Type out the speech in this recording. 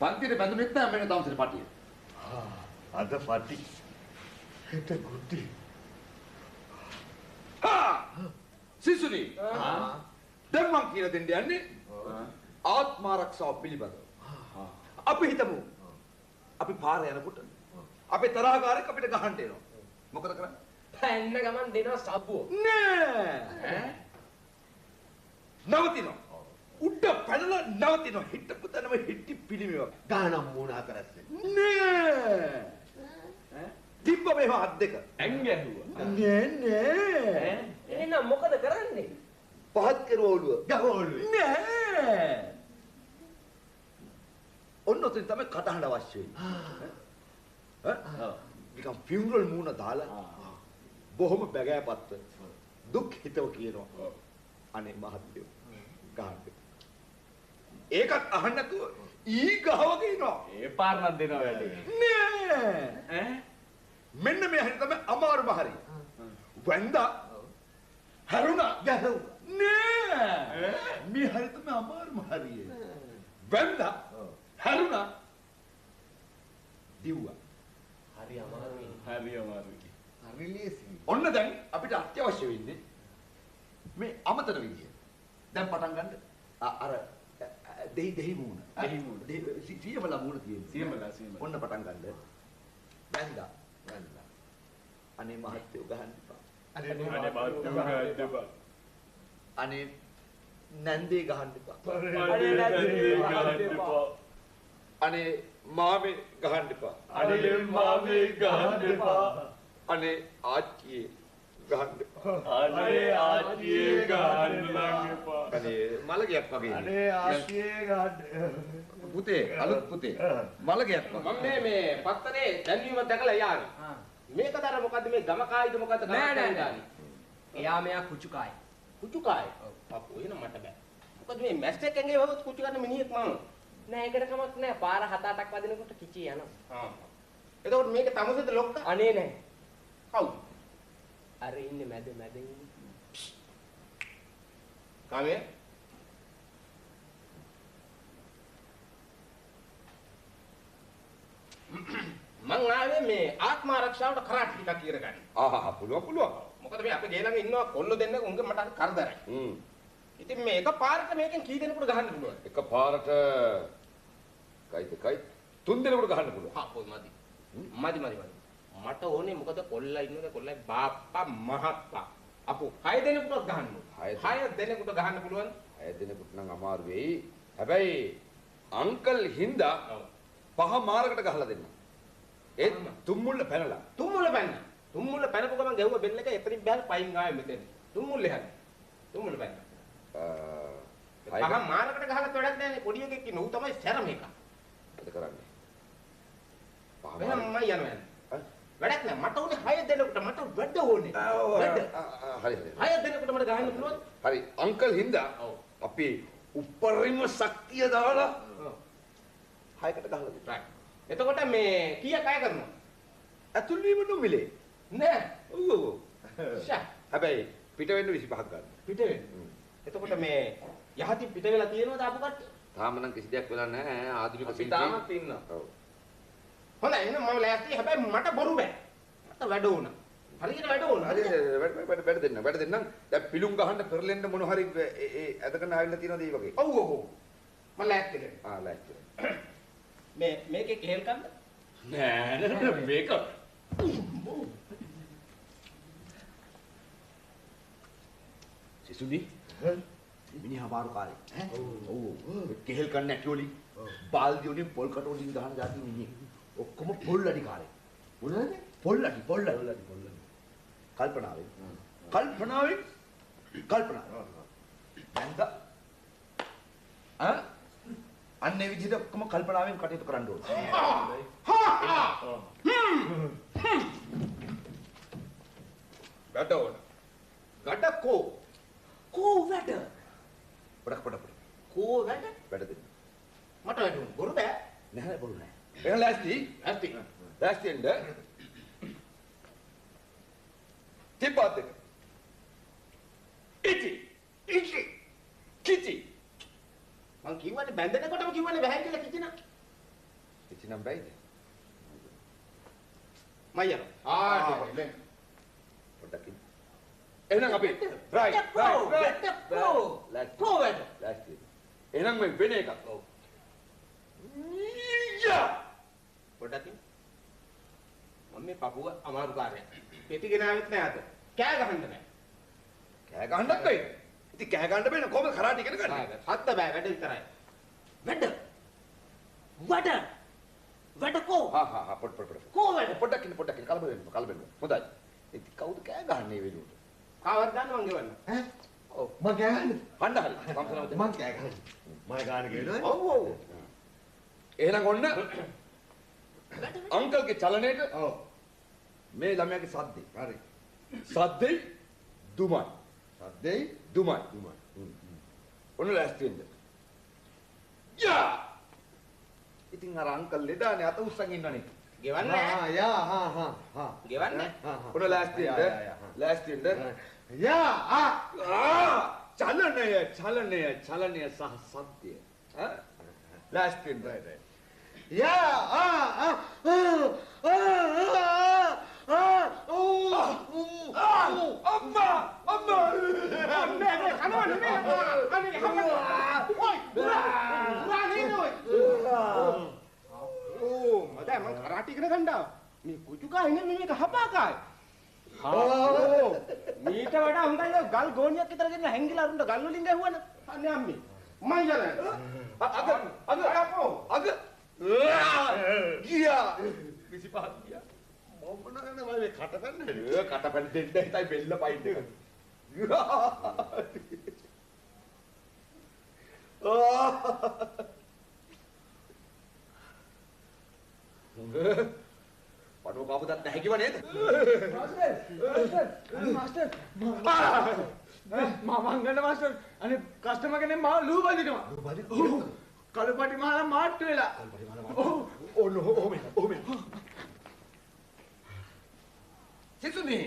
පන්තියේ බඳුනෙත් නැහැ මෙන්න තාමසෙට පටිය. අද පටි. හෙට ගුටි. සිසුනි. දැන් මං කියලා දෙන්න යන්නේ ආත්ම ආරක්ෂාව පිළිබඳව. අපි හිතමු අපි පාර යනකොට අපේ තරහකාරයෙක් අපිට ගහන්න එනවා. මොකද කරන්නේ? පැන්න ගමන් දෙනවා සබ්බුව. නෑ. නවතිනවා. උඩ පැනලා නවතිනවා. හිටපු තැනම හිටි පිළිමයක්. ගානම් මූණා කරස්සේ. නෑ. තිබ්බ මේව අත් දෙක. ඇං ගැහුවා. නෑ. එහෙනම් මොකද කරන්නේ? පහත් කරුවා ඔළුව. ගහෝළුවේ. නෑ. ඔන්න ඔතන තමයි කටහඬ අවශ්‍ය වෙන්නේ. නිකන් ෆියුනරල් මූණ දාලා බොහොම බැගෑපත්ව දුක් හිතව කියනවා. අනේ මහත්තයෝ ගහන්න. ඒකත් අහන්න නැතුව ඊ ගහවගේ ඉනවා. ඒ පාර නම් දෙනවා වැඩේ. නෑ. මෙන්න මේ හැටි තමයි අමාරුම හරිය. වැන්දා හැරුණා ගැහුවා. නෑ. මේ හැටි තමයි අමාරුම හරිය. වැන්දා හැරුණා දිව්වා. හරි අමාරුයි. හරි අමාරුයි. හරි ලේසි. ඔන්න දැන් අපිට අත්‍යවශ්‍ය වෙන්නේ මේ අමතර විදිය. දැන් පටන් ගන්න අර දෙහි මූණ. සියමලා මූණ තියෙන්නේ. සියමලා. ඔන්න පටන් ගන්න. වැන්දා. අනේ මහත්තයෝ ගහන්න එපා. අනේ මහත්තයෝ ගහන්න එපා. අනේ නැන්දේ ගහන්න එපා. අනේ නැන්දේ ගහන්න එපා. අනේ මාමේ ගහන්න එපා. අනේ මාමේ ගහන්න එපා. අනේ ආච්චියේ ගහන්න එපා. අනේ ආච්චියේ ගහන්න එපා. අනේ මලගයක් වගේ. අනේ ආසියේ ගන්න. පුතේ අලුත් පුතේ මලගයක් වගේ. මම මේ පත්තරේ දැන්වීමක් දැකලා යානේ. මේකද අර මොකද්ද මේ ගමකායිද මොකද්ද නෑ. එයා මෙයා කුචුකායි. කුචුකායි. අපෝ එන මට බෑ. මොකද මේ මැස්ටර් එකෙන්ගේ වහුවත් කුචු ගන්න මිනිහෙක් මම. නෑ ඒකට කමක් නෑ. පාර 7-8ක් වදිනකොට කිචි යනවා. එතකොට මේක තමුසෙද ලොක්ක? අනේ නෑ. කවුද? අර ඉන්නේ මැද ඉන්නේ. කාමේ? මං ආවේ මේ ආත්ම ආරක්ෂාවට කරාටි ටිකක් කියලා ගන්න. ආහා පුළුවන්. මොකද මේ අපේ ගේ ළඟ ඉන්නවා කොල්ල දෙන්නෙක් උන්ගේ මට හරි කරදරයි. ඉතින් මේ එක පාරට මේකෙන් කී දෙනෙකුට ගහන්න පුළුවන්? එක පාරට කයි 3 දෙනෙකුට ගහන්න පුළුවන්. හා පොයි මදි. මට ඕනේ මොකද කොල්ලා ඉන්නද කොල්ලයි බාප්පා මහත්තා. අපෝ 6 දෙනෙකුට ගහන්න ඕනේ. 6 දෙනෙකුට ගහන්න පුළුවන්. 6 දෙනෙකුට නම් අමාරු වෙයි. හැබැයි අංකල් හින්දා 5 මාරකට ගහලා දෙන්න. ඒ තුම්මුල්ල පැනලා. තුම්මුල්ල පැනපු ගමන් ගැහුව බෙල්ල එක එතනින් බෑල් පයින් ආවේ මෙතන. තුම්මුල්ල හැද. තුම්මුල්ල පැනන. පහ මාරකට ගහලා වැඩක් නැහැ. පොඩි එකෙක් ඉන්න ඌ තමයි සැරම එක. මොකද කරන්නේ? පහ මම යනවා. වැඩක් නැහැ. මට උනේ 6 දෙනෙකුට මට වැඩ ඕනේ. හරි. 6 දෙනෙකුට මට ගහන්න පුළුවන්. හරි අංකල් හින්දා අපි උපරිම ශක්තිය දාලා 6කට ගහලා දෙන්න. right. එතකොට මේ කීයක් අය කරනවා? ඇතුල් වීම නොමිලේ. නෑ. ඔව්. ෂා. හැබැයි පිට වෙන්න 25ක් ගන්න. පිට වෙන්න. එතකොට මේ යහතින් පිට වෙලා තියෙනවද ආපු කට්ටිය? තාම නම් කිසි දෙයක් වෙලා නැහැ. ආධුනික අපි තාමත් ඉන්නවා. ඔව්. හොඳයි එහෙනම් මම ලෑස්ති. හැබැයි මට බොරු බෑ. මට වැඩ ඕන. හරියට වැඩ ඕන. හරි වැඩ දෙන්න. දැන් පිලුම් ගහන්න පෙරලෙන්න මොන හරි ඒ ඇදගෙන ආවිල්ලා තියෙනවද ඒ වගේ? ඔව්. මම ලෑස්ති වෙනවා. ලෑස්ති. මේකේ කේල් කන්න? නෑ මේක සිසුනි මිනිහා මාරු කාලේ ඔව් කෙහෙල් කන්න නැටි වලින් බාල්දි වලින් පොල් කට වලින් ගහන જાති මිනිහෙක් ඔක්කොම පොල් අඩි කාලේ මොනවද පොල් අඩි කල්පනාවෙන් දැන්ද අන්නේ විදිහට ඔක්කොම කල්පනාවෙන් කටයුතු කරන්න ඕනේ. වැඩ ඕන. ගඩකෝ. කෝ වැඩ. පොඩක්. කෝ වැඩ. වැඩ දෙන්න. මට වැඩ ඕන. බොරු බෑ. නැහැ බොරු නැහැ. එහෙනම් ලෑස්ති? ලෑස්ති වෙන්න. තිබ්බත් එක. ඉචි. කිචි. මං කිව්වනේ බැඳෙනකොටම කිව්වනේ බෑ කියලා කිචිනා. නම් බැයිද? මයර. පොඩ්ඩක් ඉන්න. එහෙනම් අපි රයිට් ලෑස්ති. එහෙනම් මේ වෙන එකක්. ඔව්. පොඩ්ඩක් ඉන්න. මම මේ පපුව අමාරු කාර්යයක්. පෙති ගෙනාවෙත් නෑ අද. කෑ ගහන්න නෑ. කෑ ගහන්නත් බැයි. ඉතින් කෑ ගන්න බෑ නේ කොහොමද කරාටි ඉගෙන ගන්නේ? හත්ත බෑ වැඩ විතරයි. වැඩ කෝ? හා පොඩ්ඩක්. කෝ වැඩ? පොඩ්ඩක් ඉන්න කලබල වෙන්න. හොඳයි. ඉතින් කවුද කෑ ගහන්නේ වෙලුවට? කාවත් ගන්න මං ගෙවන්න. ඈ ඔව්. මං කෑ ගන්න. හඬ හරි. මං කෑ ගන්න. මම ගාන කියනවා. ඔව්. එහෙනම් ඔන්න අංකල්ගේ චලනයේට ඔව්. මේ ළමයාගේ සද්දේ. හරි. සද්දේ දුමයි. සද්දෙයි දුමයි. දුමයි. ඔන්න ලෑස්ති වෙන්න. යා! ඉතින් අර අංකල් ලෙඩානේ අත උස්සන් ඉන්නනේ. ගෙවන්න නෑ. යා ගෙවන්න නෑ. ඔන්න ලෑස්ති වෙන්න. ලෑස්ති වෙන්න. යා චලනය සහ සද්දය. ලෑස්ති වෙන්න. අම්මා! මම කරාටි ඉගෙන ගන්නවා. මේ කුචුකා ඉන්නේ මේක හපාකායි. මීට වඩා හොඳයි ඔය ගල් ගෝණියක් විතර ගෙන හැංගිලා අරුන්ට ගල් වලින් ගැහුවන. අනේ අම්මේ. මම යන්නේ. අග ගියා 25ක් ගියා. මම නෑ මේ කට ගන්න. කටපැන් දෙන්න හිතයි බෙල්ල පයින් එක. පඩුව කාපුදත් නැහැ කිව්ව නේද? මාස්ටර් මංගල මාස්ටර් අනේ කස්ටමර් කෙනෙක් මාව ලූ බඳිනවා. කළුපටි මහලා මාට්ටු වෙලා. සිසුනි